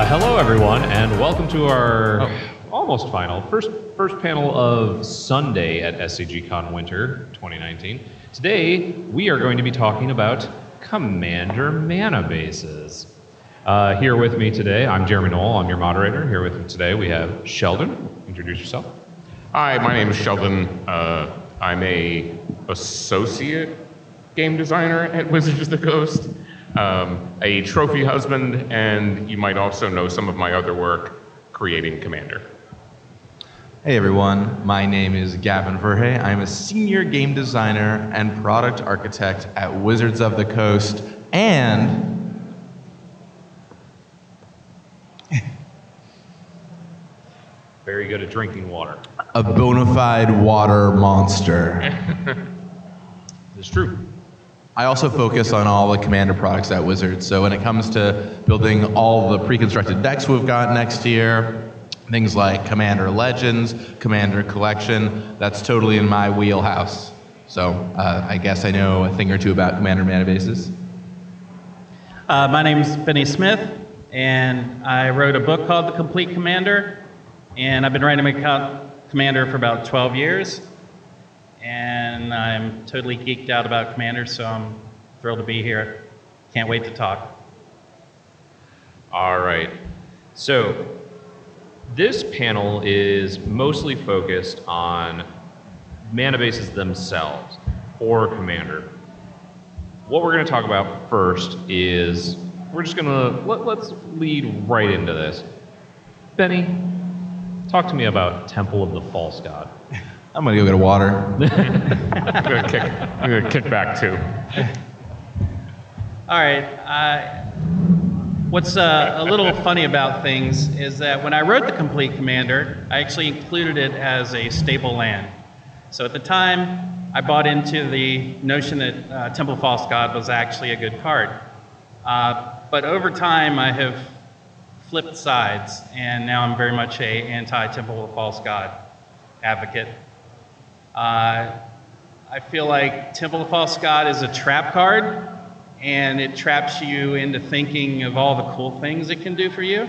Hello, everyone, and welcome to our almost final first panel of Sunday at SCGCON Winter 2019. Today, we are going to be talking about Commander Manabases. Here with me today, I'm Jeremy Noell. I'm your moderator. Here with me today, we have Sheldon. Introduce yourself. Hi, my name is Sheldon. I'm a associate game designer at Wizards of the Coast, a trophy husband, and you might also know some of my other work creating Commander. Hey everyone, my name is Gavin Verhey. I'm a senior game designer and product architect at Wizards of the Coast, and very good at drinking water. a bona fide water monster. It's true. I also focus on all the Commander products at Wizards, so when it comes to building all the pre-constructed decks we've got next year, things like Commander Legends, Commander Collection, that's totally in my wheelhouse. So I guess I know a thing or two about Commander Manabases. My name's Bennie Smith, and I wrote a book called The Complete Commander, and I've been writing about Commander for about 12 years, and I'm totally geeked out about Commander, so I'm thrilled to be here. Can't wait to talk. All right. So this panel is mostly focused on Manabases themselves or Commander. What we're going to talk about first is we're just going to let's lead right into this. Benny, talk to me about Temple of the False God. I'm gonna go get a water. I'm gonna kick back too. All right. What's a little funny about things is that when I wrote The Complete Commander, I actually included it as a staple land. So at the time, I bought into the notion that Temple of False God was actually a good card. But over time, I have flipped sides, and now I'm very much a anti-Temple of False God advocate. I feel like Temple of False God is a trap card, and it traps you into thinking of all the cool things it can do for you,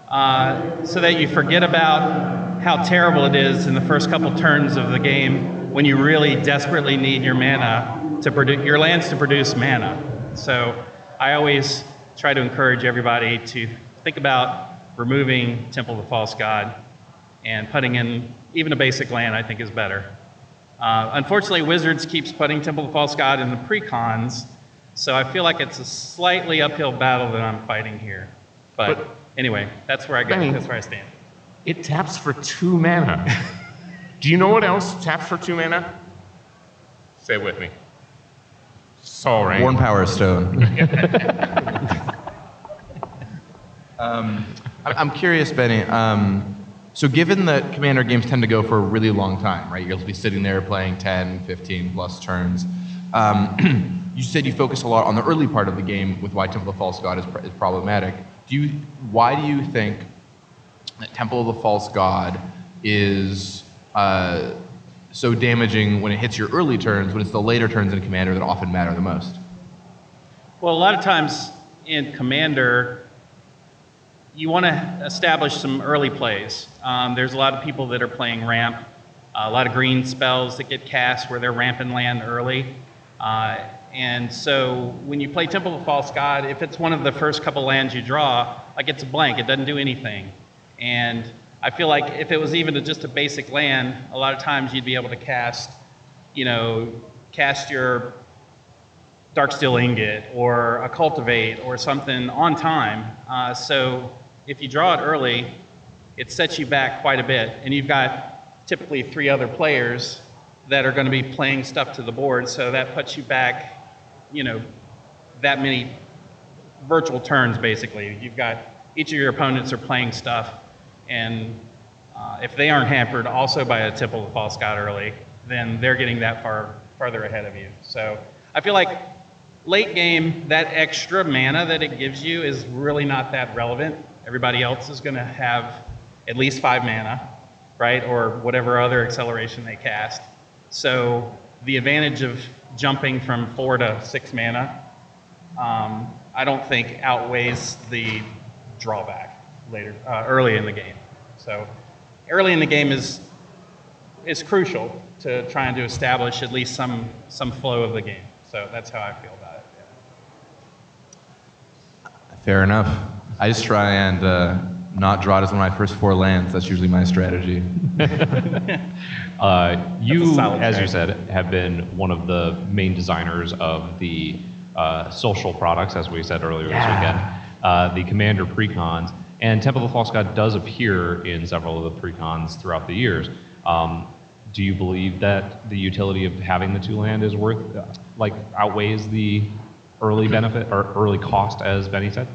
so that you forget about how terrible it is in the first couple turns of the game when you really desperately need your mana to produce your lands to produce mana. So I always try to encourage everybody to think about removing Temple of the False God and putting in even a basic land. I think is better. Unfortunately, Wizards keeps putting Temple of the False God in the pre-cons, so I feel like it's a slightly uphill battle that I'm fighting here. But anyway, that's where I go. Benny, that's where I stand. It taps for 2 mana. Do you know what else taps for 2 mana? Say it with me. Soul Ring. Worn Power Stone. I'm curious, Benny. So given that Commander games tend to go for a really long time, right? You'll be sitting there playing 10, 15 plus turns. You said you focus a lot on the early part of the game with why Temple of the False God is problematic. Why do you think that Temple of the False God is so damaging when it hits your early turns, when it's the later turns in Commander that often matter the most? Well, a lot of times in Commander, you want to establish some early plays. There's a lot of people that are playing ramp, a lot of green spells that get cast where they're ramping land early. And so when you play Temple of False God, if it's one of the first couple lands you draw, like it's a blank, it doesn't do anything. And I feel like if it was even just a basic land, a lot of times you'd be able to cast your Darksteel Ingot or a Cultivate or something on time. So if you draw it early, it sets you back quite a bit. And you've got typically 3 other players that are going to be playing stuff to the board. So that puts you back, that many virtual turns, basically. You've got each of your opponents are playing stuff. And if they aren't hampered also by a Temple of False God early, then they're getting that farther ahead of you. So I feel like late game, that extra mana that it gives you is really not that relevant. Everybody else is going to have at least 5 mana, right? Or whatever other acceleration they cast. So the advantage of jumping from 4 to 6 mana, I don't think outweighs the drawback. early in the game. So early in the game is crucial to trying to establish at least some flow of the game. So that's how I feel about it. Fair enough. I just try and not draw it as one of my first 4 lands. That's usually my strategy. You, solid as you strategy. said, have been one of the main designers of the social products, as we said earlier this weekend, the Commander precons. And Temple of the False God does appear in several of the precons throughout the years. Do you believe that the utility of having the 2 land is worth, outweighs the early benefit or early cost, as Benny said?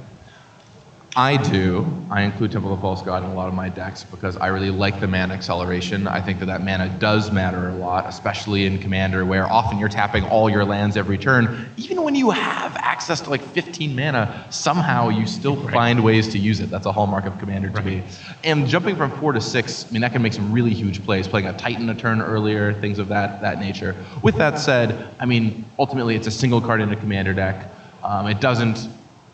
I do. I include Temple of the False God in a lot of my decks because I really like the mana acceleration. I think that mana does matter a lot, especially in Commander, where often you're tapping all your lands every turn. Even when you have access to 15 mana, somehow you still find ways to use it. That's a hallmark of Commander to me. And jumping from 4 to 6, that can make some really huge plays. Playing a Titan a turn earlier, things of that nature. With that said, ultimately it's a single card in a Commander deck.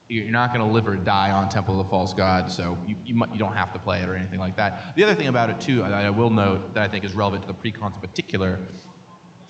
You're not going to live or die on Temple of the False God, so you don't have to play it or anything like that. The other thing about it, too, that I will note that I think is relevant to the precons in particular,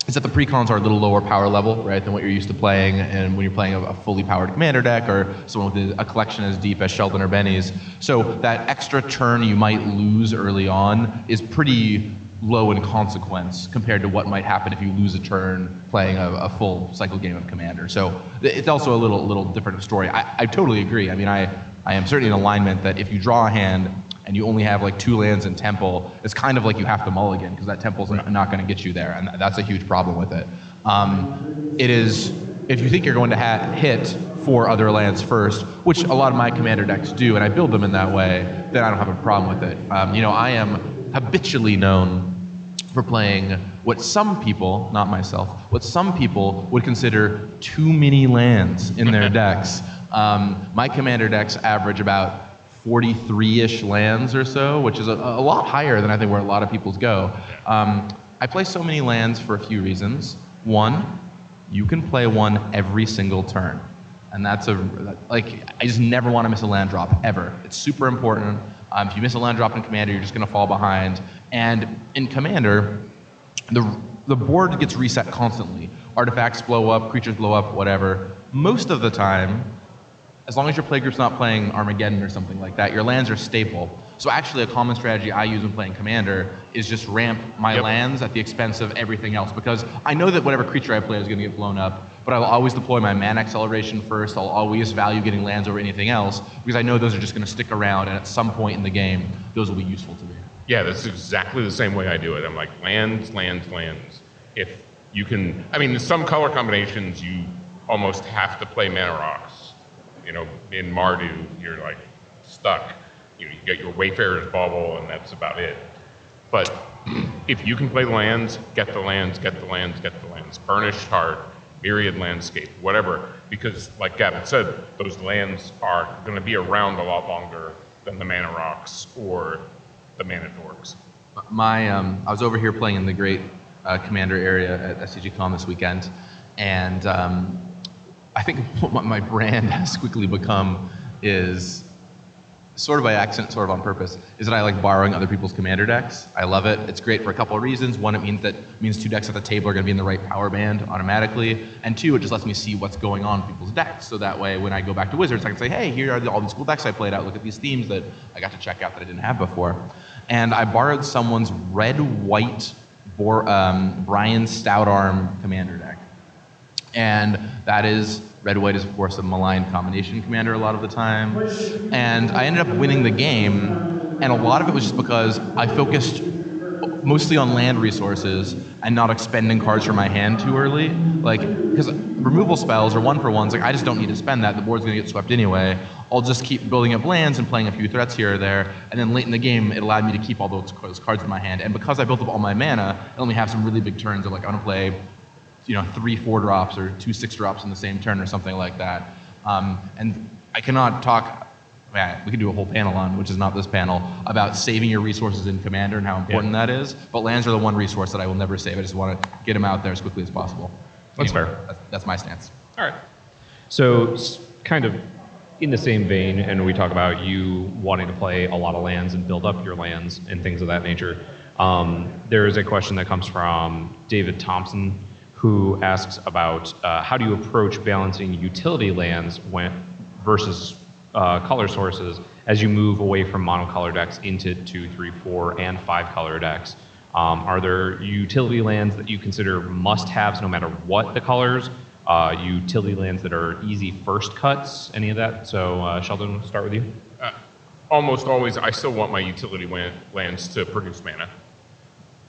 is that the precons are a little lower power level, right, than what you're used to playing and when you're playing a fully powered Commander deck or someone with a collection as deep as Sheldon or Benny's. So that extra turn you might lose early on is pretty low in consequence compared to what might happen if you lose a turn playing a full cycle game of Commander. So it's also a little different story. I totally agree. I am certainly in alignment that if you draw a hand and you only have 2 lands in Temple, it's kind of like you have to mulligan because that Temple's not going to get you there, and that's a huge problem with it. It is, if you think you're going to hit 4 other lands first, which a lot of my Commander decks do, and I build them in that way, then I don't have a problem with it. I am habitually known for playing what some people, not myself, what some people would consider too many lands in their decks. My Commander decks average about 43-ish lands or so, which is a lot higher than I think where a lot of people's go. I play so many lands for a few reasons. One, you can play one every single turn. And that's I just never want to miss a land drop, ever. It's super important. If you miss a land drop in Commander, you're just going to fall behind. And in Commander, the board gets reset constantly. Artifacts blow up, creatures blow up, whatever. Most of the time, as long as your playgroup's not playing Armageddon or something like that, your lands are stable. So actually a common strategy I use when playing Commander is just ramp my lands at the expense of everything else, because I know that whatever creature I play is going to get blown up, but I'll always deploy my mana acceleration first. I'll always value getting lands over anything else, because I know those are just going to stick around, and at some point in the game, those will be useful to me. Yeah, that's exactly the same way I do it. I'm like, lands. If you can, in some color combinations, you almost have to play mana rocks. In Mardu, you're stuck. You get your Wayfarer's Bauble, and that's about it. But if you can play lands, get the lands. Burnished Heart, Myriad Landscape, whatever. Because, like Gavin said, those lands are going to be around a lot longer than the mana rocks or the mana dorks. I was over here playing in the great Commander area at SCGCON this weekend, and I think what my brand has quickly become is, sort of by accident, sort of on purpose, is that I like borrowing other people's Commander decks. I love it. It's great for a couple of reasons. One, it means 2 decks at the table are going to be in the right power band automatically. And 2, it just lets me see what's going on in people's decks. So that way, when I go back to Wizards, I can say, hey, here are all these cool decks I played out. Look at these themes that I got to check out that I didn't have before. And I borrowed someone's red-white Brian Stoutarm Commander deck. And that is, red-white is, of course, a maligned combination Commander a lot of the time. And I ended up winning the game, and a lot of it was just because I focused mostly on land resources and not expending cards from my hand too early. Because removal spells are 1-for-1s, I just don't need to spend that. The board's going to get swept anyway. I'll just keep building up lands and playing a few threats here or there, and then late in the game, it allowed me to keep all those cards in my hand. And because I built up all my mana, I only have some really big turns of I want to play 3 4-drops or 2 6-drops in the same turn or something like that. And I cannot talk, we could do a whole panel on, which is not this panel, about saving your resources in Commander and how important that is. But lands are the one resource that I will never save. I just want to get them out there as quickly as possible. That's Anyway, fair. That's my stance. All right. So kind of in the same vein, and we talk about you wanting to play a lot of lands and build up your lands and things of that nature, there is a question that comes from David Thompson, who asks about how do you approach balancing utility lands versus color sources as you move away from monocolor decks into 2, 3, 4, and 5 color decks. Are there utility lands that you consider must-haves no matter what the colors? Utility lands that are easy first cuts, any of that? So Sheldon, we'll start with you. Almost always, I still want my utility lands to produce mana.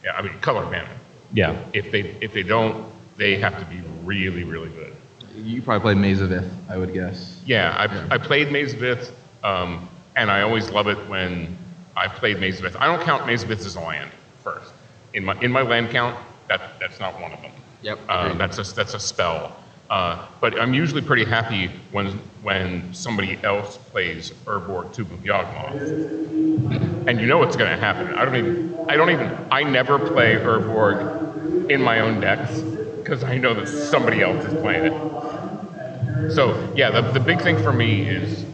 Yeah, I mean, color mana. Yeah. If they don't, they have to be really, really good. You probably played Maze of Ith, I would guess. Yeah, I played Maze of Ith, and I always love it when I played Maze of Ith. I don't count Maze of Ith as a land first. In my land count, that's not one of them. Yep. That's a spell. But I'm usually pretty happy when somebody else plays Urborg Tube of Yawgmoth. And you know what's going to happen. I never play Urborg in my own decks because I know that somebody else is playing it. So yeah, the big thing for me is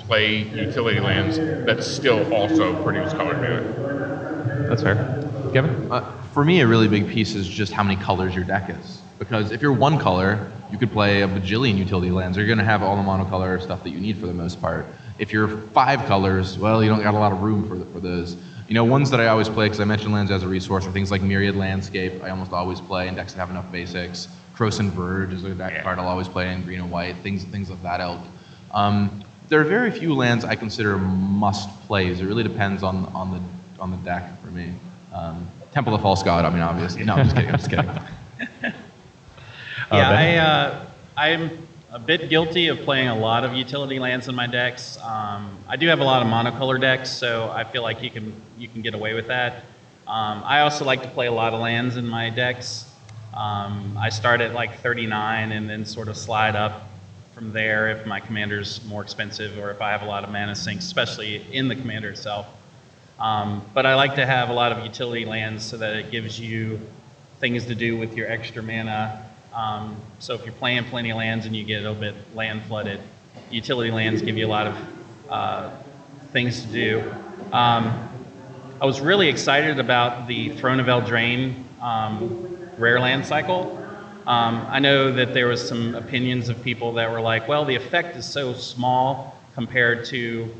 play utility lands that still also produce colored mana. That's fair. Gavin? For me, a really big piece is just how many colors your deck is. Because if you're one color, you could play a bajillion utility lands. You're going to have all the monocolor stuff that you need for the most part. If you're 5 colors, well, you don't got a lot of room for those. You know, ones that I always play, because I mentioned lands as a resource, are things like Myriad Landscape. I almost always play in decks that have enough basics. Croson Verge is a deck card I'll always play in green and white. Things of that ilk. There are very few lands I consider must plays. It really depends on the deck for me. Temple of False God. I mean, obviously. No, I'm just kidding. Yeah, I'm a bit guilty of playing a lot of utility lands in my decks. I do have a lot of monocolor decks, so I feel like you can get away with that. I also like to play a lot of lands in my decks. I start at like 39 and then sort of slide up from there if my commander's more expensive or if I have a lot of mana sinks, especially in the commander itself. But I like to have a lot of utility lands so that it gives you things to do with your extra mana. So if you're playing plenty of lands and you get a little bit land flooded, utility lands give you a lot of things to do. I was really excited about the Throne of Eldraine rare land cycle. I know that there was some opinions of people that were like, well, the effect is so small compared to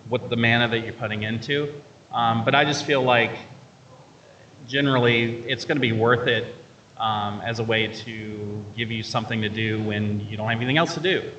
what the mana that you're putting into. But I just feel like generally it's going to be worth it as a way to give you something to do when you don't have anything else to do.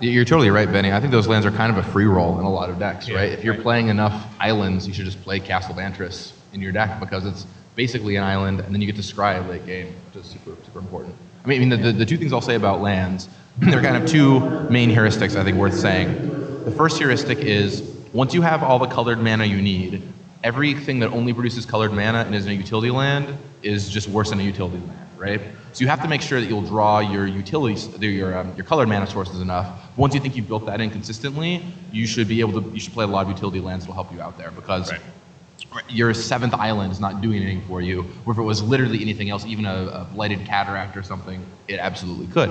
You're totally right, Benny. I think those lands are kind of a free roll in a lot of decks, right? If you're playing enough islands, you should just play Castle Vantris in your deck because it's basically an island, and then you get to scry late game, which is super, super important. I mean, the two things I'll say about lands, there are kind of two main heuristics I think worth saying. The first heuristic is once you have all the colored mana you need, everything that only produces colored mana and is in a utility land is just worse than a utility land, right? So you have to make sure that you'll draw your utilities, your colored mana sources enough. Once you think you've built that in consistently, you should play a lot of utility lands that will help you out there because your 7th island is not doing anything for you. Or if it was literally anything else, even a blighted cataract or something, it absolutely could.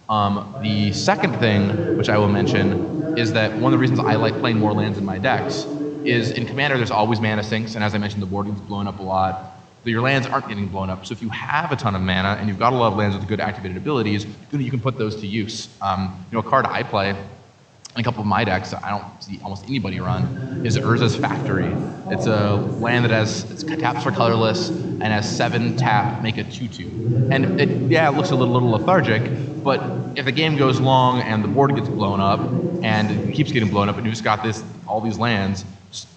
The second thing, which I will mention, is that one of the reasons I like playing more lands in my decks is in Commander there's always mana sinks, and as I mentioned, the board gets blown up a lot. But your lands aren't getting blown up. So if you have a ton of mana and you've got a lot of lands with good activated abilities, you can put those to use. A card I play in a couple of my decks that I don't see almost anybody run is Urza's Factory. It's a land that it's taps for colorless and has 7 tap, make a 2/2. And it looks a little lethargic, but if the game goes long and the board gets blown up and it keeps getting blown up and you just got all these lands,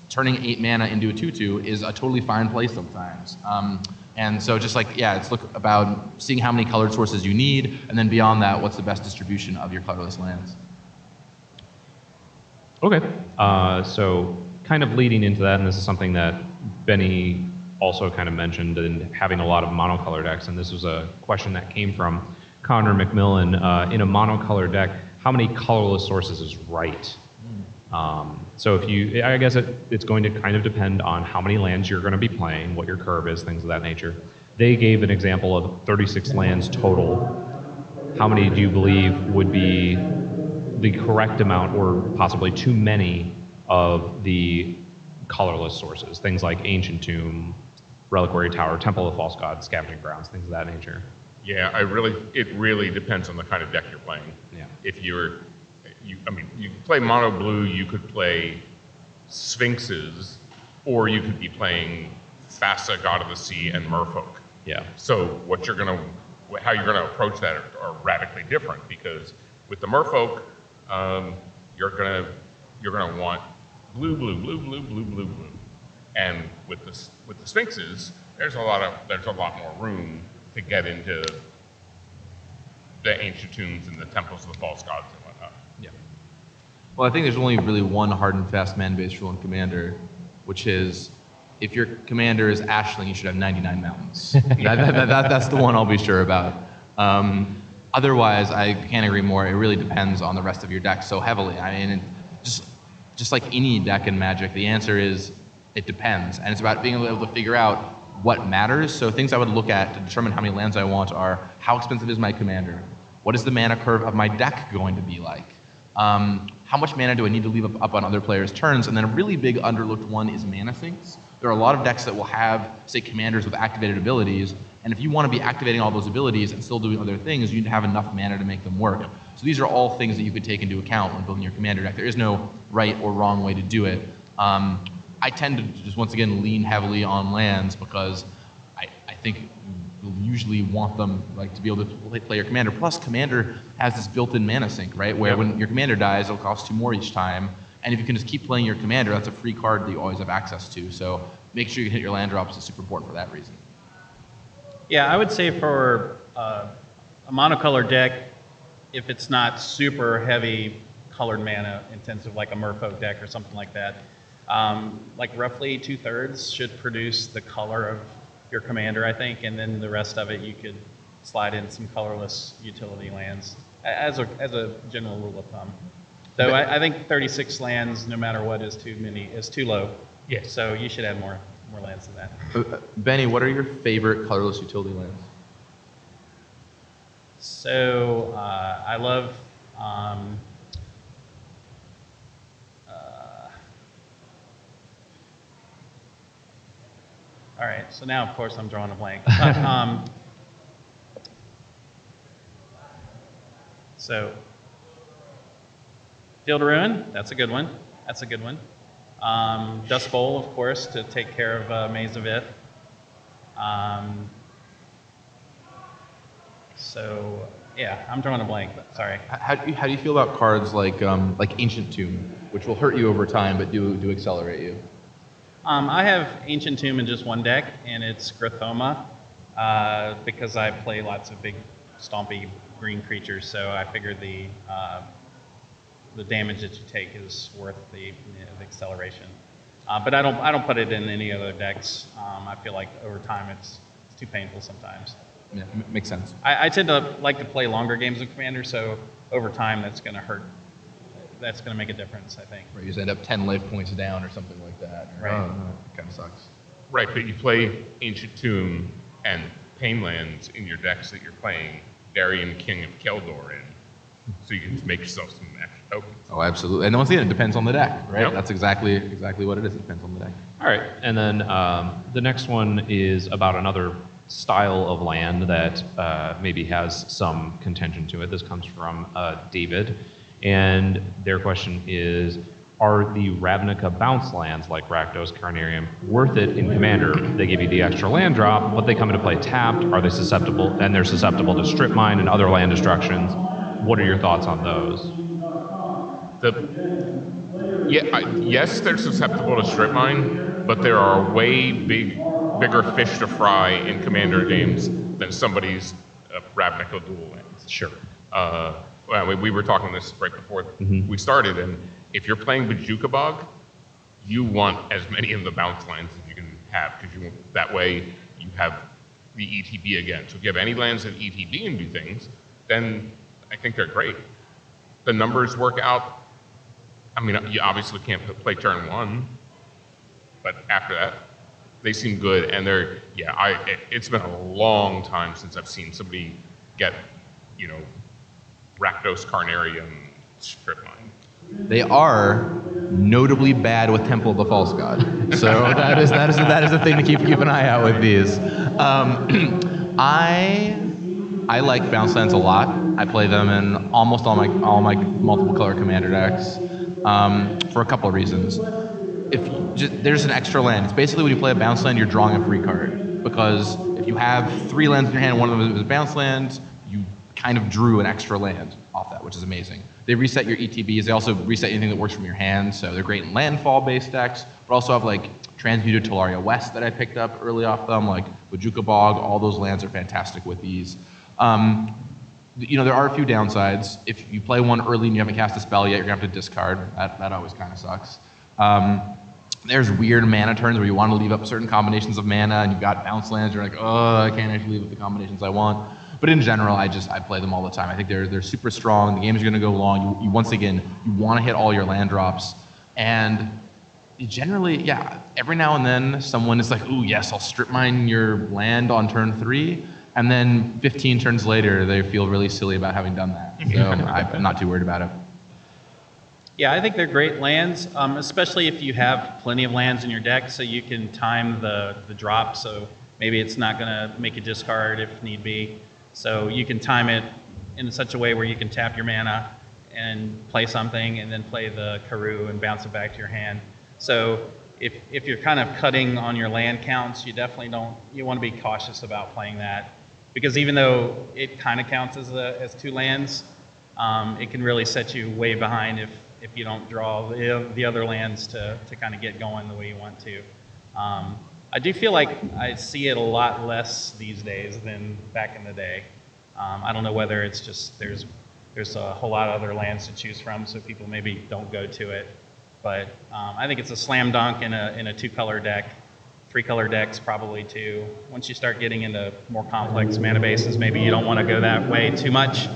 turning 8 mana into a 2/2 is a totally fine play sometimes. And so just it's about seeing how many colored sources you need, and then beyond that, what's the best distribution of your colorless lands. Okay, so kind of leading into that, and this is something that Benny also kind of mentioned, in having a lot of monocolor decks, and this was a question that came from Connor McMillan. In a monocolor deck, how many colorless sources is right? So I guess it's going to kind of depend on how many lands you're going to be playing, what your curve is, things of that nature. They gave an example of 36 lands total. How many do you believe would be the correct amount or possibly too many of the colorless sources, things like Ancient Tomb, Reliquary Tower, Temple of False Gods, Scavenging Grounds, things of that nature. Yeah, it really depends on the kind of deck you're playing. Yeah. If you could play mono blue, you could play Sphinxes, or you could be playing Thassa, God of the Sea, and Merfolk. Yeah. So how you're gonna approach that are radically different, because with the Merfolk, you're gonna want blue, blue, blue, blue, blue, blue, blue, and with the Sphinxes, there's a lot more room to get into the Ancient Tombs and the Temples of the False Gods and whatnot. Yeah. Well, I think there's only really one hard and fast man-based rule in Commander, which is if your commander is Ashling, you should have 99 mountains. That's the one I'll be sure about. Otherwise, I can't agree more. It really depends on the rest of your deck so heavily. I mean, just like any deck in Magic, the answer is it depends. And it's about being able to figure out what matters. So things I would look at to determine how many lands I want are how expensive is my commander? What is the mana curve of my deck going to be like? How much mana do I need to leave up on other players' turns? And then a really big underlooked one is mana sinks. There are a lot of decks that will have, say, commanders with activated abilities, and if you want to be activating all those abilities and still doing other things, you need to have enough mana to make them work. So these are all things that you could take into account when building your commander deck. There is no right or wrong way to do it. I tend to just, once again, lean heavily on lands because I think you'll usually want them to be able to play your commander. Plus, commander has this built-in mana sink, right? Where when your commander dies, it'll cost 2 more each time. And if you can just keep playing your commander, that's a free card that you always have access to. So make sure you hit your land drops. It's super important for that reason. Yeah, I would say for a monocolored deck, if it's not super heavy colored mana intensive, like a Merfolk deck or something like that, roughly 2/3 should produce the color of your commander, I think, and then the rest of it you could slide in some colorless utility lands as a general rule of thumb. Though I think 36 lands, no matter what, is too low. Yeah. So you should add more lands than that. Benny, what are your favorite colorless utility lands? So I love. All right. So now, of course, I'm drawing a blank. So Field of Ruin, that's a good one. That's a good one. Dust Bowl, of course, to take care of Maze of Ith. So yeah, I'm drawing a blank. But sorry. How do you feel about cards like Ancient Tomb, which will hurt you over time but do accelerate you? I have Ancient Tomb in just one deck, and it's Grathoma, because I play lots of big, stompy green creatures. So I figured the damage that you take is worth the acceleration. But I don't put it in any other decks. I feel like over time it's too painful sometimes. Yeah, makes sense. I tend to like to play longer games of Commander, so over time that's going to hurt. That's going to make a difference, I think. Right, you just end up 10 life points down or something like that. Right. Oh, it kind of sucks. Right, but you play Ancient Tomb and Pain lands in your decks that you're playing Darien King of Keldor in, so you can just make yourself some extra tokens. Oh, absolutely. And once again, it depends on the deck, right? Yep. That's exactly what it is. It depends on the deck. All right, and then the next one is about another style of land that maybe has some contention to it. This comes from David, and their question is, are the Ravnica bounce lands like Rakdos, Carnarium worth it in Commander? They give you the extra land drop, but they come into play tapped. Are they susceptible? And they're susceptible to strip mine and other land destructions. What are your thoughts on those? Yes, they're susceptible to strip mine, but there are way bigger fish to fry in Commander games than somebody's Ravnica dual lands. Sure. We were talking this right before we started, and if you're playing Bajuka Bog, you want as many of the bounce lands as you can have, because that way you have the ETB again. So if you have any lands that ETB and do things, then I think they're great. The numbers work out. I mean, you obviously can't play turn 1, but after that, they seem good, and it's been a long time since I've seen somebody get, Rakdos Carnarium strip mine. They are notably bad with Temple of the False God. So that is a thing to keep an eye out with these. I like bounce lands a lot. I play them in almost all my multiple color commander decks for a couple of reasons. There's an extra land. It's basically when you play a bounce land, you're drawing a free card. Because if you have 3 lands in your hand and one of them is a bounce land, you kind of drew an extra land off that, which is amazing. They reset your ETBs. They also reset anything that works from your hand, so they're great in landfall-based decks, but also have like Transmuted Talaria West that I picked up early off them, like Wajuka Bog. All those lands are fantastic with these. There are a few downsides. If you play one early and you haven't cast a spell yet, you're gonna have to discard. That always kind of sucks. There's weird mana turns where you want to leave up certain combinations of mana and you've got bounce lands, you're like, oh, I can't actually leave up the combinations I want. But in general, I play them all the time. I think they're super strong. The game's gonna go long. You once again, you wanna hit all your land drops. And generally, yeah, every now and then someone is like, ooh, yes, I'll strip mine your land on turn 3. And then 15 turns later, they feel really silly about having done that. So I'm not too worried about it. Yeah, I think they're great lands, especially if you have plenty of lands in your deck, so you can time the drop. So maybe it's not going to make a discard if need be. So you can time it in such a way where you can tap your mana and play something, and then play the Karoo and bounce it back to your hand. So if you're kind of cutting on your land counts, you definitely you want to be cautious about playing that, because even though it kind of counts as 2 lands, it can really set you way behind if you don't draw the other lands to kind of get going the way you want to. I do feel like I see it a lot less these days than back in the day. I don't know whether it's just there's a whole lot of other lands to choose from, so people maybe don't go to it. But I think it's a slam dunk in a 2-color deck. 3-color decks probably too. Once you start getting into more complex mana bases, maybe you don't want to go that way too much.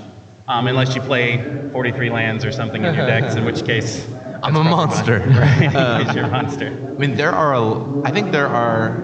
Unless you play 43 lands or something in your decks, in which case I'm a monster. Right? You're a monster. I mean, I think there are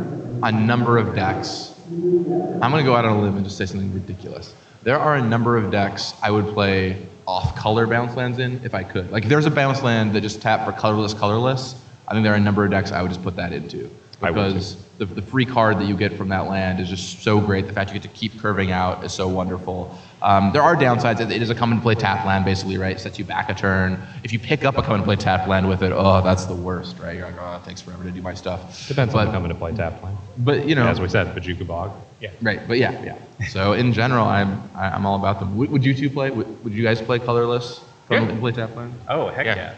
a number of decks. I'm going to go out on a limb and just say something ridiculous. There are a number of decks I would play off-color bounce lands in if I could. Like, if there's a bounce land that just tap for colorless. I think there are a number of decks I would just put that into. Because the free card that you get from that land is just so great. The fact you get to keep curving out is so wonderful. There are downsides. It is a come and play tap land, basically, right? It sets you back a turn. If you pick up a come and play tap land with it, oh, that's the worst, right? You're like, oh, it takes forever to do my stuff. Depends on the come and play tap land. But as we said, Wajuka Bog. Yeah. Right. But yeah. So in general, I'm all about them. Would you two play? Would you guys play colorless come and play tap land? Oh, heck yeah.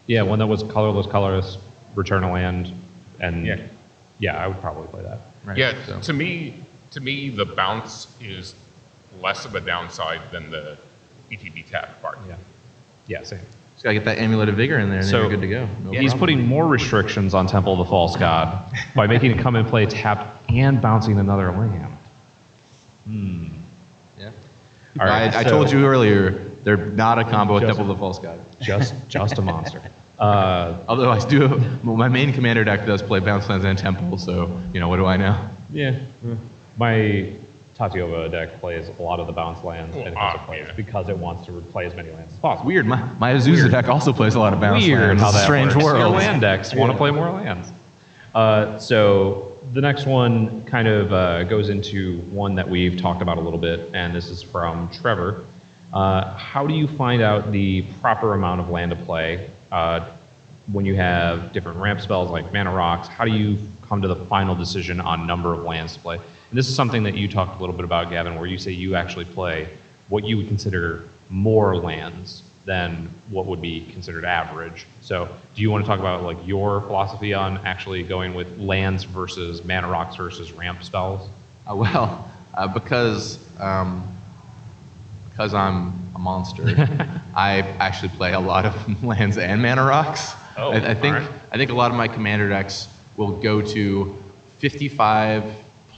Yeah, one that was colorless, return a land, and I would probably play that. Right. Yeah, So. to me, the bounce is less of a downside than the ETB tap part. Yeah, same. Just gotta get that Amulet of Vigor in there, and then you're good to go. No He's problem. putting more restrictions on Temple of the False God by making it come and play tap and bouncing another land. Yeah. All right, I so- told you earlier, they're not a combo with Temple of the False God. Just a monster. Although I do, my main commander deck does play bounce lands and Temple, so what do I know? Yeah. My Tatiova deck plays a lot of the bounce lands and because it wants to play as many lands as possible. Weird. My Azusa deck also plays a lot of bounce lands. How It's a that strange works. world. Your land decks want to play more lands. So the next one kind of goes into one that we've talked about a little bit, and this is from Trevor. How do you find out the proper amount of land to play when you have different ramp spells like mana rocks? How do you come to the final decision on number of lands to play? And this is something that you talked a little bit about, Gavin, where you say you actually play what you would consider more lands than what would be considered average. So do you want to talk about like your philosophy on actually going with lands versus mana rocks versus ramp spells? Because I'm a monster, I actually play a lot of lands and mana rocks. I think a lot of my commander decks will go to 55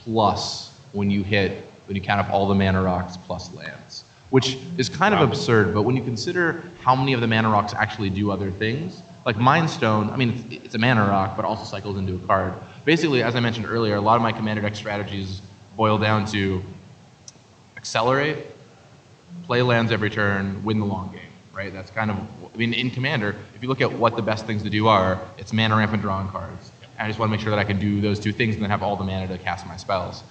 plus when you count up all the mana rocks plus lands, which is kind of absurd. But when you consider how many of the mana rocks actually do other things, like Mind Stone, I mean, it's a mana rock, but also cycles into a card. Basically, as I mentioned earlier, a lot of my commander deck strategies boil down to accelerate, play lands every turn, win the long game. right? That's kind of, I mean, in Commander, if you look at what the best things to do are, it's mana ramp and drawing cards. And I just want to make sure that I can do those two things and then have all the mana to cast my spells.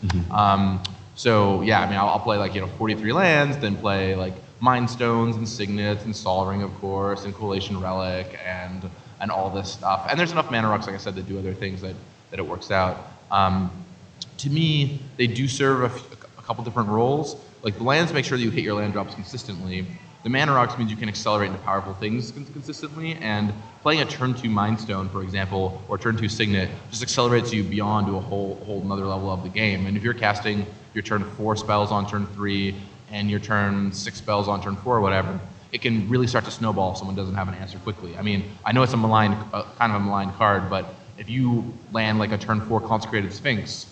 So yeah, I mean, I'll play like, 43 lands, then play like Mind Stones and Signets and Sol Ring, of course, and Coalition Relic and all this stuff. And there's enough mana rocks, like I said, to do other things that it works out. To me, they do serve a couple different roles. Like the lands make sure that you hit your land drops consistently. The mana rocks means you can accelerate into powerful things consistently, and playing a turn 2 Mind Stone, for example, or turn 2 Signet just accelerates you beyond to a whole another level of the game. And if you're casting your turn 4 spells on turn 3 and your turn 6 spells on turn 4 or whatever, it can really start to snowball if someone doesn't have an answer quickly. I mean, I know it's kind of a maligned card, but if you land like a turn 4 Consecrated Sphinx,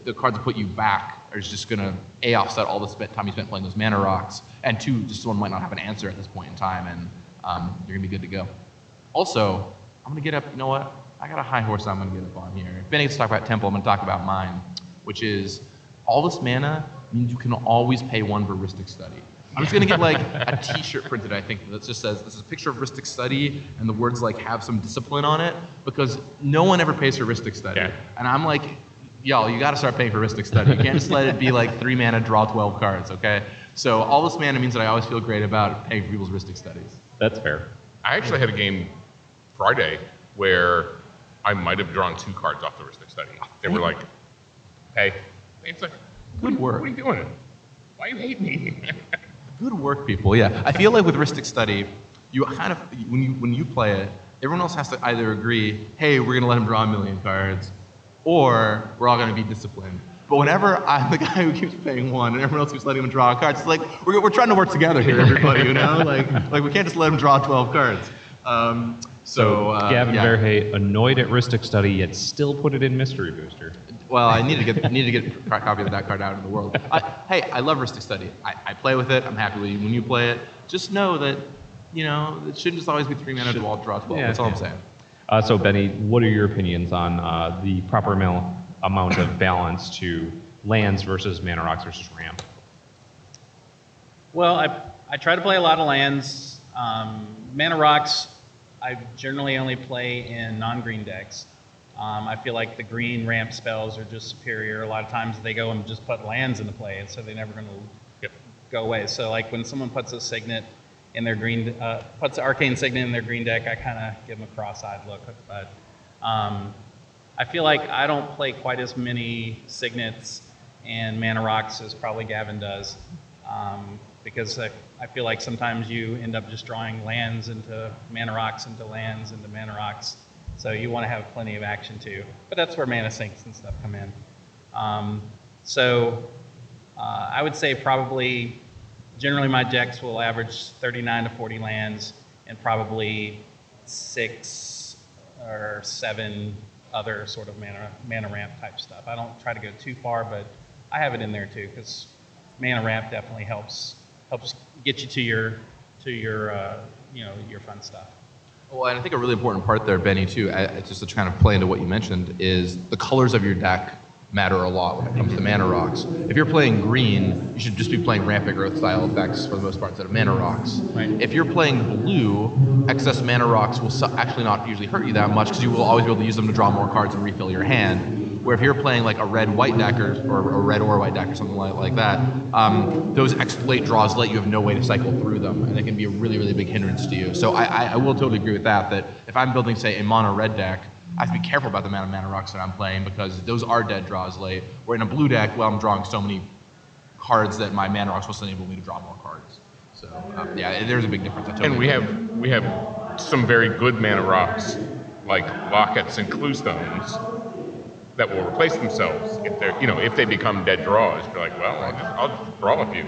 the cards that put you back are just going to A, offset all the time you spent playing those mana rocks, and 2, just someone might not have an answer at this point in time, and you're going to be good to go. Also, I'm going to get up, you know what? I got a high horse I'm going to get up on here. If Benny gets to talk about Temple, I'm going to talk about mine, which is all this mana means you can always pay 1 for Rhystic Study. I'm just going to get like a t-shirt printed, I think, that just says, this is a picture of Rhystic Study, and the words like have some discipline on it, because no one ever pays for Rhystic Study. Yeah. And I'm like, y'all, you got to start paying for Rhystic Study. You can't just let it be like 3 mana, draw 12 cards, okay? So all this mana means that I always feel great about paying for people's Rhystic Studies. That's fair. I actually had a game Friday where I might have drawn 2 cards off the Rhystic Study. They were like, hey. It's like, good work. What are you doing? Why do you hate me? Good work, people. Yeah, I feel like with Rhystic Study, you kind of when you play it, everyone else has to either agree, hey, we're gonna let him draw 1 million cards, or we're all gonna be disciplined. But whenever I'm the guy who keeps paying 1 and everyone else keeps letting him draw cards, it's like we're trying to work together here, everybody. You know, like we can't just let him draw 12 cards. Gavin Verhey, annoyed at Rhystic Study, yet still put it in Mystery Booster. Well, I need to get a copy of that card out in the world. Hey, I love Rhystic Study. I play with it. I'm happy when you play it. Just know that, it shouldn't just always be 3 mana to draw 12. Yeah, that's all I'm saying. So, Benny, what are your opinions on the proper amount of balance to lands versus mana rocks versus ramp? Well, I try to play a lot of lands. Mana rocks, I generally only play in non-green decks. I feel like the green ramp spells are just superior. A lot of times they go and just put lands into play, and so they're never going to go away. So like when someone puts a Signet in their green, puts an Arcane Signet in their green deck, I kind of give them a cross-eyed look. But I feel like I don't play quite as many Signets and mana rocks as probably Gavin does. Because I feel like sometimes you end up just drawing lands into mana rocks, into lands, into mana rocks. So you want to have plenty of action too. But that's where mana sinks and stuff come in. I would say probably, generally my decks will average 39 to 40 lands and probably 6 or 7 other sort of mana ramp type stuff. I don't try to go too far, but I have it in there too, because mana ramp definitely helps get you to your fun stuff. Well, and I think a really important part there, Benny, too, just to kind of play into what you mentioned, is the colors of your deck matter a lot when it comes to mana rocks. If you're playing green, you should just be playing rampant growth style effects for the most part instead of mana rocks. Right. If you're playing blue, excess mana rocks will actually not usually hurt you that much because you will always be able to use them to draw more cards and refill your hand. Where if you're playing like a red-white deck or a red or white deck or something like that, those exploit draws let you have no way to cycle through them, and it can be a really, really big hindrance to you. So I will totally agree with that if I'm building, say, a mono red deck, I have to be careful about the amount of mana rocks that I'm playing because those are dead draws late. Where in a blue deck, well, I'm drawing so many cards that my mana rocks will enable me to draw more cards. So there's a big difference. And we have some very good mana rocks, like Lockets and Cluestones, that will replace themselves if they become dead draws. You're like, well, I'll just draw a few.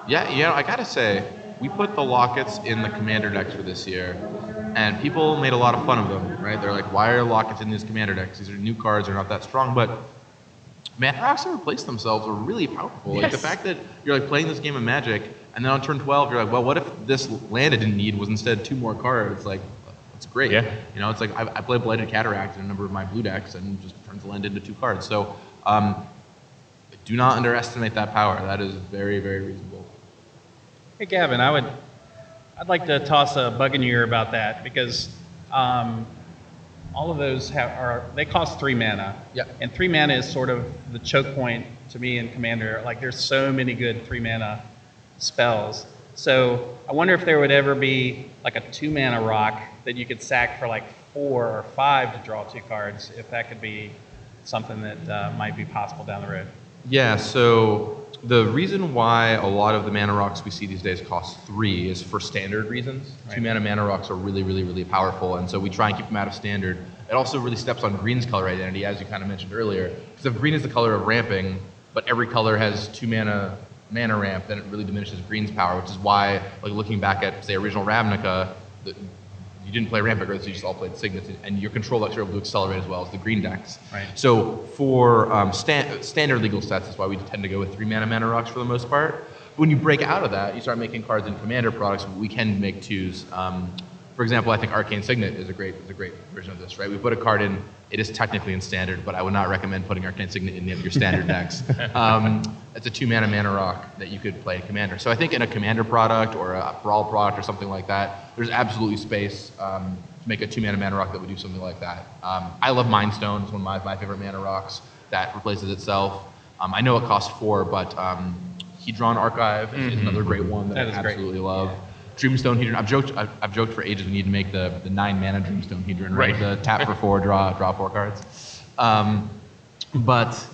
Yeah, I gotta say, we put the Lockets in the Commander decks for this year, and people made a lot of fun of them, right? They're like, why are Lockets in these Commander decks? These are new cards, they're not that strong, but mana rocks that replace themselves are really powerful. Yes. Like the fact that you're like playing this game of Magic, and then on turn 12, you're like, well, what if this land I didn't need was instead 2 more cards? Like, it's great. Yeah. It's like I play Blighted Cataract in a number of my blue decks and just turns the land into 2 cards. So do not underestimate that power. That is very, very reasonable. Hey Gavin, I I'd like to toss a bug in your ear about that because all of those they cost 3 mana. Yeah. And 3 mana is sort of the choke point to me in Commander. Like there's so many good 3 mana spells. So I wonder if there would ever be like a 2 mana rock that you could sack for like 4 or 5 to draw 2 cards, if that could be something that might be possible down the road. Yeah, so the reason why a lot of the mana rocks we see these days cost 3 is for standard reasons. Right. 2 mana rocks are really, really, really powerful, and so we try and keep them out of standard. It also really steps on green's color identity, as you kind of mentioned earlier. Because if green is the color of ramping, but every color has 2 mana ramp, then it really diminishes green's power, which is why, like looking back at, say, original Ravnica, you didn't play rampant growth, so you just all played signets, and your control decks are able to accelerate as well as the green decks. Right. So for standard legal sets, that's why we tend to go with 3 mana rocks for the most part. But when you break out of that, you start making cards in commander products. We can make 2s. For example, I think Arcane Signet is a great version of this, right? We put a card in. It is technically in standard, but I would not recommend putting Arcane Signet in any of your standard decks. It's a 2 mana rock that you could play in commander. So I think in a commander product or a brawl product or something like that, there's absolutely space to make a 2 mana rock that would do something like that. I love Mind Stone. It's one of my favorite mana rocks that replaces itself. I know it costs 4, but Hedron Archive is another great one that I absolutely love. Yeah. Dreamstone Hedron. I've joked for ages we need to make the 9 mana Dreamstone Hedron, right? The tap for 4, draw 4 cards. But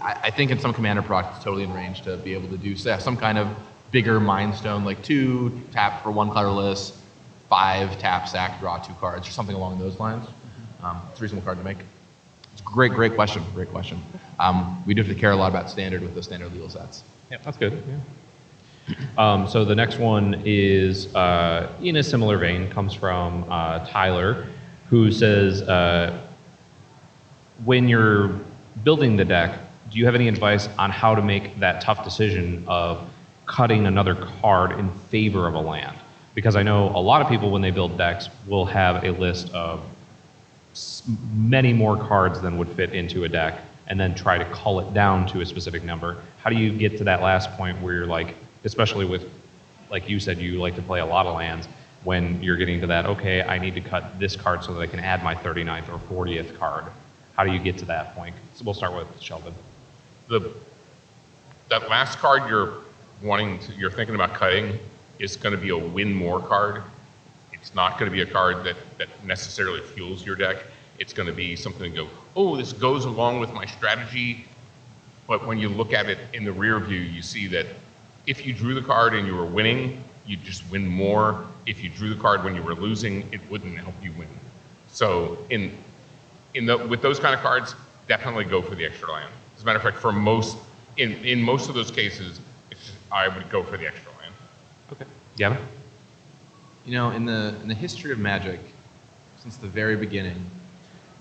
I think in some commander products, it's totally in range to be able to do some kind of bigger Mind Stone, like 2 tap for 1 colorless, 5 tap sack, draw 2 cards, or something along those lines. It's a reasonable card to make. It's a great question. Great question. We do have to care a lot about standard with the standard legal sets. Yeah, that's good. Yeah. So the next one is in a similar vein, comes from Tyler, who says, when you're building the deck, do you have any advice on how to make that tough decision of cutting another card in favor of a land? Because I know a lot of people, when they build decks, will have a list of many more cards than would fit into a deck and then try to cull it down to a specific number. How do you get to that last point where you're like, especially with, like you said, you like to play a lot of lands, when you're getting to that, okay, I need to cut this card so that I can add my 39th or 40th card. How do you get to that point? So we'll start with Sheldon. That last card you're thinking about cutting is going to be a win more card. It's not going to be a card that necessarily fuels your deck. It's going to be something to go, oh, this goes along with my strategy. But when you look at it in the rear view, you see that if you drew the card and you were winning, you'd just win more. If you drew the card when you were losing, it wouldn't help you win. So with those kind of cards, definitely go for the extra land. As a matter of fact, in most of those cases, I would go for the extra land. Okay. Gavin? You know, in the history of Magic, since the very beginning,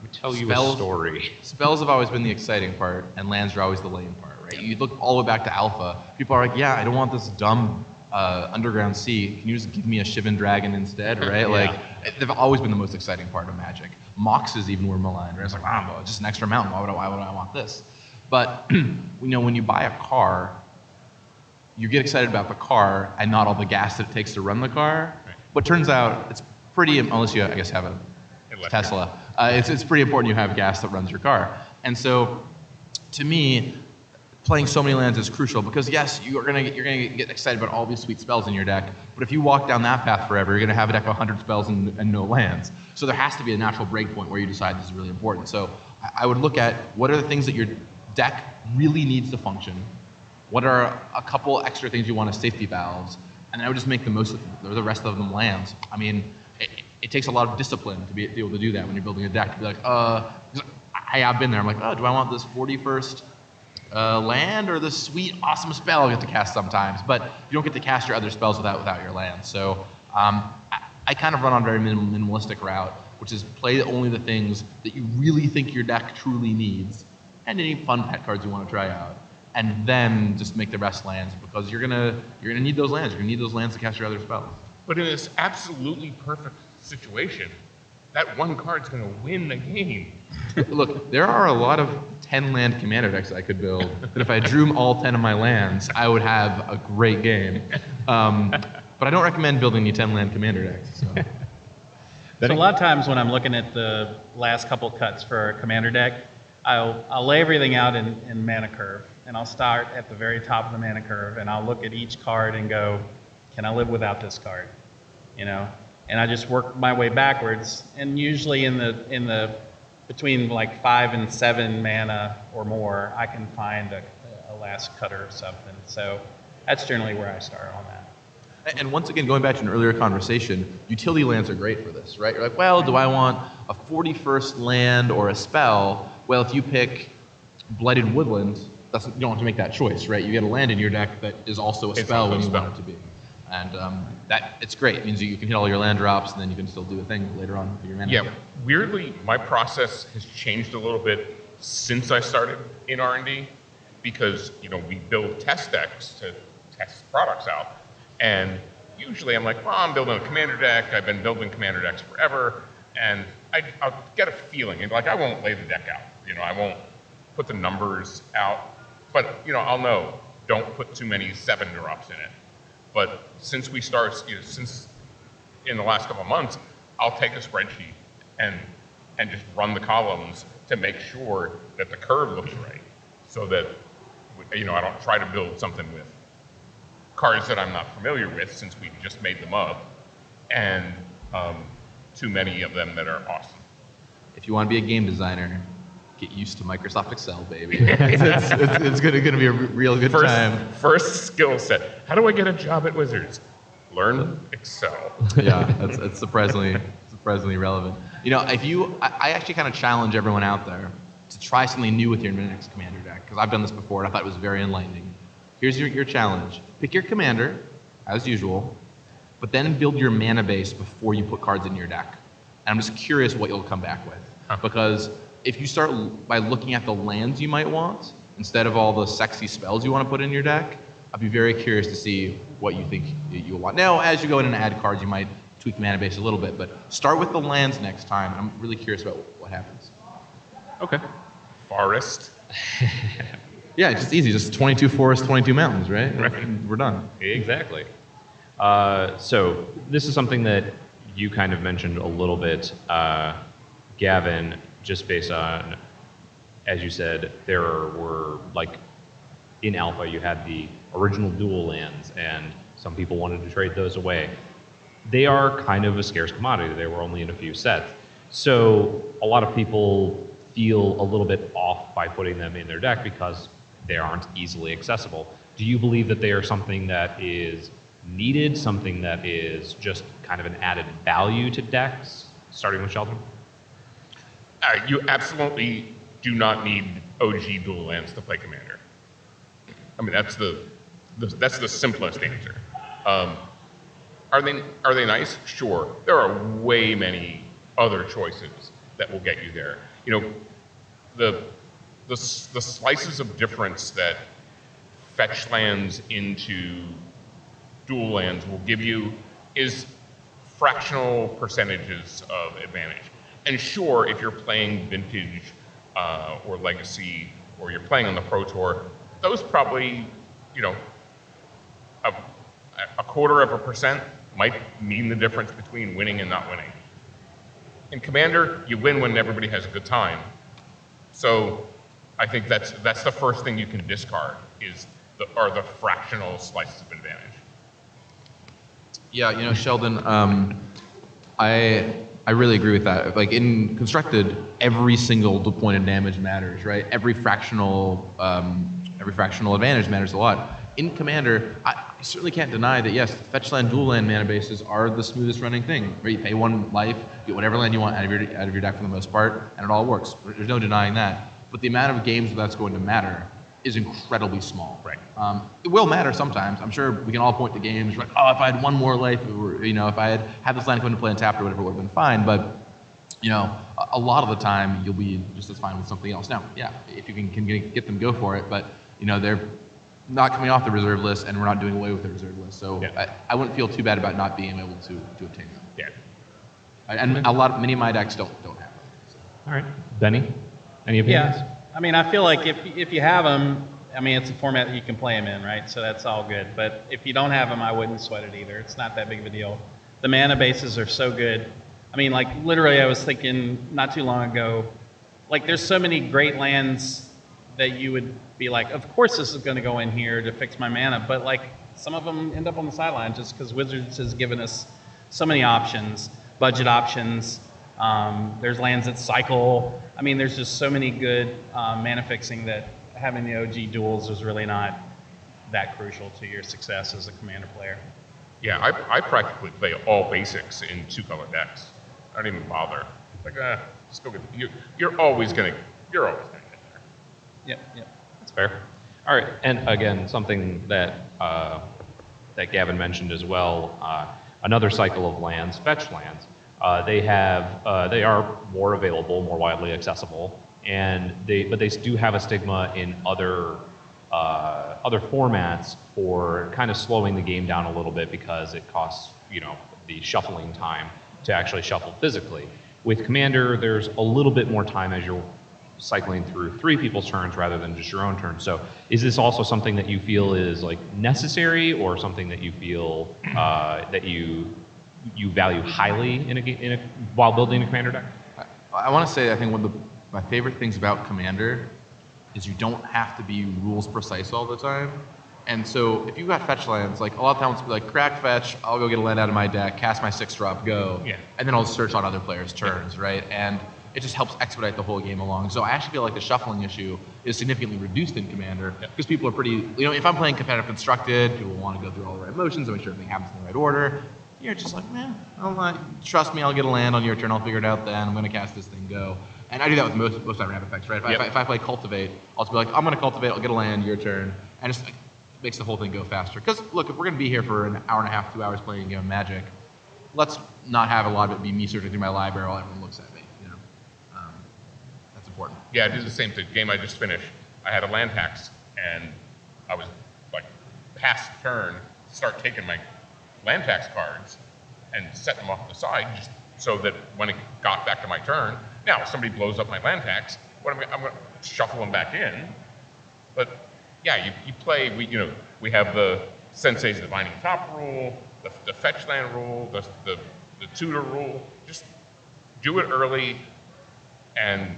Let me tell you a story. Spells have always been the exciting part, and lands are always the lame part, right? You look all the way back to Alpha. People are like, yeah, I don't want this dumb Underground Sea. Can you just give me a Shivan Dragon instead, right? Yeah. Like, they've always been the most exciting part of Magic. Moxes even were maligned, right? It's like, I don't know, just an extra mountain. Why would I want this? But when you buy a car, you get excited about the car and not all the gas that it takes to run the car. Right. But turns out it's pretty, unless you, I guess, have a Tesla. It's pretty important you have gas that runs your car. And so, to me, playing so many lands is crucial because yes, you're gonna get excited about all these sweet spells in your deck. But if you walk down that path forever, you're gonna have a deck of 100 spells and no lands. So there has to be a natural break point where you decide this is really important. So I would look at what are the things that your deck really needs to function. What are a couple extra things you want as safety valves, and then I would just make the most of the rest of them lands. I mean, it takes a lot of discipline to be able to do that when you're building a deck. To be like, I've been there. I'm like, do I want this 41st land or this sweet, awesome spell I get to cast sometimes? But you don't get to cast your other spells without your land. So I kind of run on a very minimalistic route, which is play only the things that you really think your deck truly needs, and any fun pet cards you want to try out. And then just make the rest lands because you're gonna need those lands. You're gonna need those lands to cast your other spells. But in this absolutely perfect situation, that one card's gonna win the game. Look, there are a lot of 10-land commander decks I could build that if I drew all 10 of my lands, I would have a great game. But But I don't recommend building the 10-land commander decks. So. So a lot of times when I'm looking at the last couple cuts for a commander deck, I'll lay everything out in mana curve, and I'll start at the very top of the mana curve, and I'll look at each card and go, can I live without this card? You know, and I just work my way backwards, and usually in the between like 5 and 7 mana or more, I can find a last cutter or something. So that's generally where I start on that. And once again, going back to an earlier conversation, utility lands are great for this, right? You're like, well, do I want a 41st land or a spell? Well, if you pick Blighted Woodland, you don't have to make that choice, right? You get a land in your deck that is also a spell when you want it to be. And it's great. It means you can hit all your land drops, and then you can still do a thing later on for your mana. Yeah, weirdly, my process has changed a little bit since I started in R&D, because we build test decks to test products out. And usually I'm like, well, I'm building a commander deck. I've been building commander decks forever. And I'll get a feeling. And like, I won't lay the deck out. I won't put the numbers out. But, I'll know, don't put too many 7-drops in it. But since we start, since in the last couple of months, I'll take a spreadsheet and just run the columns to make sure that the curve looks right. So that, I don't try to build something with cards that I'm not familiar with, since we just made them up, and too many of them that are awesome. If you want to be a game designer, get used to Microsoft Excel, baby. it's going to be a real good time. First skill set. How do I get a job at Wizards? Learn Excel. Yeah, it's surprisingly relevant. I actually kind of challenge everyone out there to try something new with your next commander deck, because I've done this before and I thought it was very enlightening. Here's your challenge. Pick your commander, as usual, but then build your mana base before you put cards in your deck. And I'm just curious what you'll come back with. Because if you start by looking at the lands you might want, instead of all the sexy spells you want to put in your deck, I'd be very curious to see what you think you'll want. Now, as you go in and add cards, you might tweak the mana base a little bit, but start with the lands next time, and I'm really curious about what happens. Okay. Forest. Yeah, it's just easy. Just 22 forests, 22 mountains, right? We're done. Exactly. So this is something that you kind of mentioned a little bit, Gavin, just based on, as you said, there were, like, in Alpha, you had the original dual lands, and some people wanted to trade those away. They are kind of a scarce commodity. They were only in a few sets. So a lot of people feel a little bit off by putting them in their deck because they aren't easily accessible. Do you believe that they are something that is needed, something that is just kind of an added value to decks, starting with Sheldon? You absolutely do not need OG dual lands to play Commander. I mean, that's the simplest answer. Are they nice? Sure. There are way many other choices that will get you there. The slices of difference that fetch lands into dual lands will give you is fractional percentages of advantage. And sure, if you're playing Vintage or Legacy, or you're playing on the Pro Tour, those probably, a 0.25% might mean the difference between winning and not winning. In Commander, you win when everybody has a good time. So I think that's the first thing you can discard are the fractional slices of advantage. Yeah, Sheldon, I really agree with that. Like in Constructed, every single deployed damage matters, right? Every fractional advantage matters a lot. In Commander, I certainly can't deny that, yes, fetch land, dual land mana bases are the smoothest running thing. Right? You pay 1 life, get whatever land you want out of your deck for the most part, and it all works. There's no denying that. But the amount of games that's going to matter is incredibly small. Right. It will matter sometimes. I'm sure we can all point to games like, oh, if I had 1 more life, or, if I had this land come into play untapped or whatever, it would have been fine. But a lot of the time, you'll be just as fine with something else. Now, yeah, if you can get them, go for it. But they're not coming off the reserve list, and we're not doing away with the reserve list. So yeah. I wouldn't feel too bad about not being able to obtain them. Yeah. And many of my decks don't have them. So. All right, Benny, any opinions? Yeah, I mean, I feel like if you have them I mean, it's a format that you can play them in, right? So that's all good. But if you don't have them, I wouldn't sweat it either. It's not that big of a deal. The mana bases are so good. I mean, like, literally, I was thinking not too long ago, like, there's so many great lands that you would be like, of course this is going to go in here to fix my mana, but, like, some of them end up on the sideline just because Wizards has given us so many options, budget options. There's lands that cycle. I mean, there's just so many good mana fixing that having the OG duels is really not that crucial to your success as a Commander player. Yeah, I practically play all basics in 2-color decks. I don't even bother. Like, just go get. You're always gonna get there. Yep. That's fair. All right, and again, something that that Gavin mentioned as well. Another cycle of lands, fetch lands. They are more available, more widely accessible, but they do have a stigma in other formats for kind of slowing the game down a little bit because it costs the shuffling time to actually shuffle physically. With Commander, there's a little bit more time as you're cycling through 3 people's turns rather than just your own turn. So is this also something that you feel is like necessary, or something that you feel that you value highly while building a Commander deck? I want to say, I think one of my favorite things about Commander is you don't have to be rules precise all the time. And so if you've got fetch lands, like a lot of times it'll be like crack fetch, I'll go get a land out of my deck, cast my 6-drop, go, and then I'll search on other players' turns, right? And it just helps expedite the whole game along. So I actually feel like the shuffling issue is significantly reduced in Commander because people are pretty, if I'm playing competitive constructed, people want to go through all the right motions and make sure everything happens in the right order. You're just like, man, trust me, I'll get a land on your turn, I'll figure it out then, I'm going to cast this thing, go. And I do that with most dynamic effects, right? If I play Cultivate, I'll just be like, I'm going to Cultivate, I'll get a land, your turn, and just makes the whole thing go faster. Because, look, if we're going to be here for an hour and a half, 2 hours playing a game of Magic, let's not have a lot of it be me searching through my library while everyone looks at me, That's important. Yeah, I did the same thing. Game I just finished, I had a land tax, and I was, like, past turn, start taking my land tax cards and set them off to the side just so that when it got back to my turn, now if somebody blows up my land tax, I'm going to shuffle them back in. But yeah, you play, we have the Sensei's Divining Top rule, the fetch land rule, the tutor rule. Just do it early and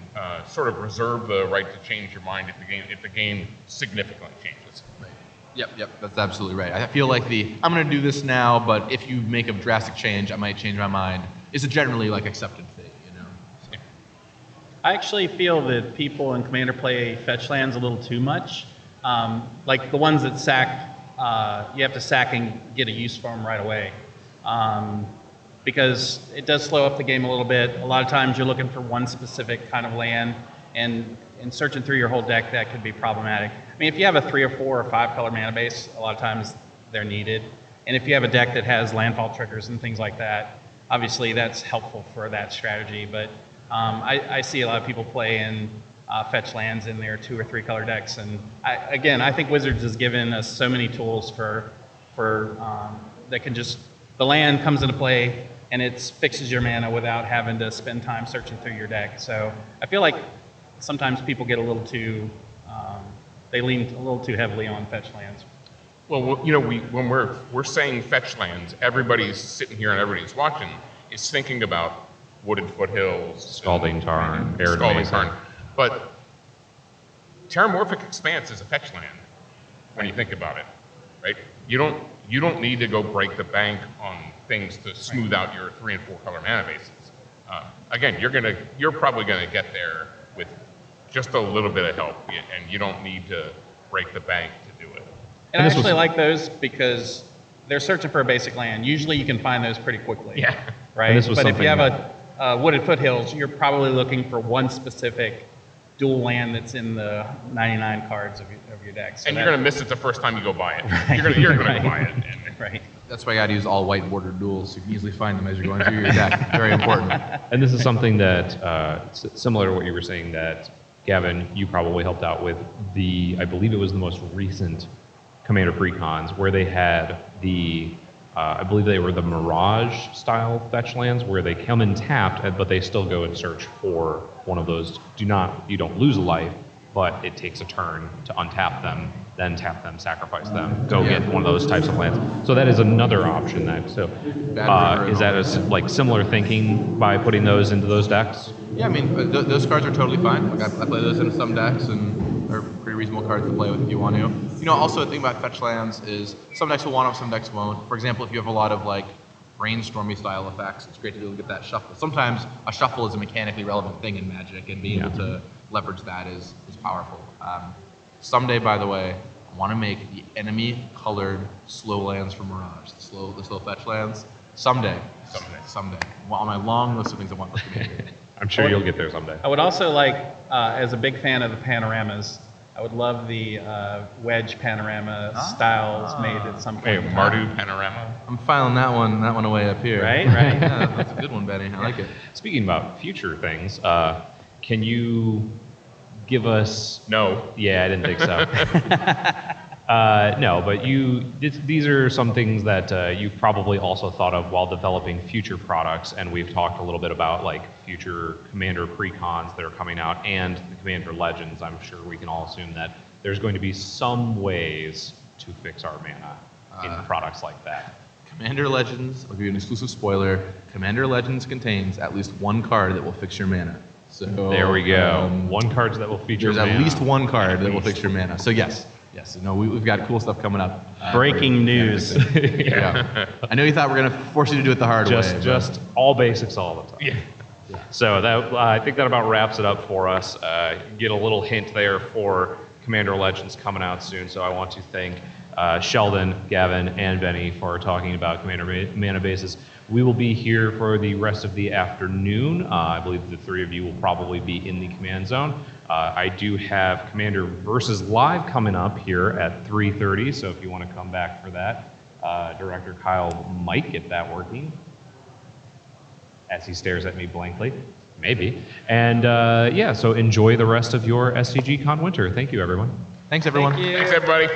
sort of reserve the right to change your mind if the game significantly changes. Right. Yep, that's absolutely right. I feel like I'm going to do this now, but if you make a drastic change, I might change my mind, is a generally accepted thing, So. I actually feel that people in Commander play fetch lands a little too much. Like the ones that sack, you have to sack and get a use for them right away. Because it does slow up the game a little bit. A lot of times you're looking for one specific kind of land, and searching through your whole deck, that could be problematic. I mean, if you have a 3 or 4 or 5 color mana base, a lot of times they're needed. And if you have a deck that has landfall triggers and things like that, obviously that's helpful for that strategy. But I see a lot of people play in fetch lands in their 2 or 3 color decks. And I think Wizards has given us so many tools for that can just, the land comes into play and it fixes your mana without having to spend time searching through your deck. So I feel like sometimes people get a little too, they lean a little too heavily on fetch lands. Well, when we're saying fetch lands, everybody's sitting here and everybody's watching is thinking about Wooded Foothills, Scalding Tarn, Arid Scalding Mesa. Tarn. But Terramorphic Expanse is a fetch land when you think about it, right? You don't need to go break the bank on things to smooth out your 3 and 4 color mana bases. Again, you're probably gonna get there with just a little bit of help, and you don't need to break the bank to do it. And I actually like those because they're searching for a basic land. Usually you can find those pretty quickly. Yeah. Right? But if you have a Wooded Foothills, you're probably looking for one specific dual land that's in the 99 cards of your deck. So and you're going to miss it the first time you go buy it. Right, you're going to go buy it. Right. That's why you got to use all white bordered duels. So you can easily find them as you're going through your deck. Very important. And this is something that, similar to what you were saying, that Gavin, you probably helped out with I believe it was the most recent Commander Precons, where they had I believe they were the Mirage style fetch lands, where they come in tapped, but they still go and search for one of those. You don't lose a life, but it takes a turn to untap them, then tap them, sacrifice them, go get one of those types of lands. So that is another option then. So is that like similar thinking by putting those into those decks? Yeah, I mean, those cards are totally fine. Like I play those in some decks, and they're pretty reasonable cards to play with if you want to. You know, also the thing about fetch lands is some decks will want them, some decks won't. For example, if you have a lot of like brainstormy style effects, it's great to be able to get that shuffle. Sometimes a shuffle is a mechanically relevant thing in Magic, and being able to leverage that is powerful. Someday, by the way, I want to make the enemy-colored slow lands for Mirage, the slow fetch lands. Someday. On my long list of things I want for Commander. I'm sure you'll get there someday. I would also like, as a big fan of the panoramas, I would love the wedge panorama styles made at some point. Hey, Mardu panorama. I'm filing that one away up here. Right. Yeah, that's a good one, Benny. I like it. Speaking about future things, can you give us... No. Yeah, I didn't think so. No, but these are some things that you've probably also thought of while developing future products, and we've talked a little bit about like future Commander precons that are coming out and the Commander Legends. I'm sure we can all assume that there's going to be some ways to fix our mana in products like that. Commander Legends, I'll give you an exclusive spoiler, Commander Legends contains at least one card that will fix your mana. So there we go. One card that will feature There's at least one card that will fix your mana. So yes, we've got cool stuff coming up. Breaking news. Yeah. I know you thought we're going to force you to do it the hard way. Just all basics all the time. Yeah. So that I think that about wraps it up for us. Get a little hint there for Commander Legends coming out soon. So I want to thank Sheldon, Gavin, and Benny for talking about Commander Manabases. We will be here for the rest of the afternoon. I believe the three of you will probably be in the command zone. I do have Commander versus Live coming up here at 3:30, so if you want to come back for that, Director Kyle might get that working as he stares at me blankly. Maybe. And so enjoy the rest of your SCGCON winter. Thank you, everyone. Thanks, everyone. Thank you. Thanks, everybody.